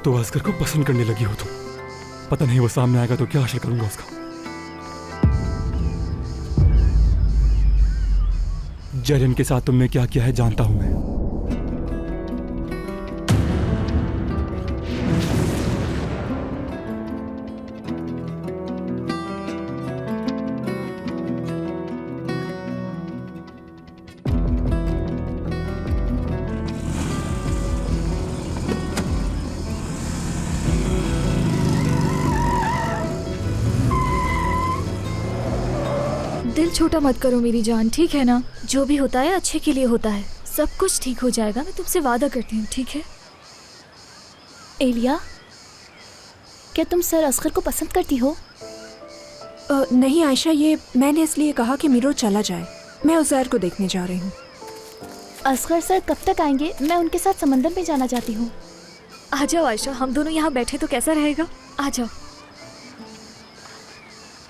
तो असगर को पसंद करने लगी हो तुम। पता नहीं वो सामने आएगा तो क्या हासिल करूंगा उसका। जरिन के साथ तुमने क्या किया है जानता हूं मैं। दिल छोटा मत करो मेरी जान, ठीक है ना? जो भी होता है अच्छे के लिए होता है। सब कुछ ठीक हो जाएगा, मैं तुमसे वादा करती हूँ, ठीक है? एलिया, क्या तुम सर असगर को पसंद करती हो? नहीं आयशा, ये मैंने इसलिए कहा कि मीरो चला जाए। मैं उज़ैर को देखने जा रही हूँ। असगर सर कब तक आएंगे? मैं उनके साथ समंदर में जाना चाहती हूँ। आ जाओ आयशा, हम दोनों यहाँ बैठे तो कैसा रहेगा? आ जाओ।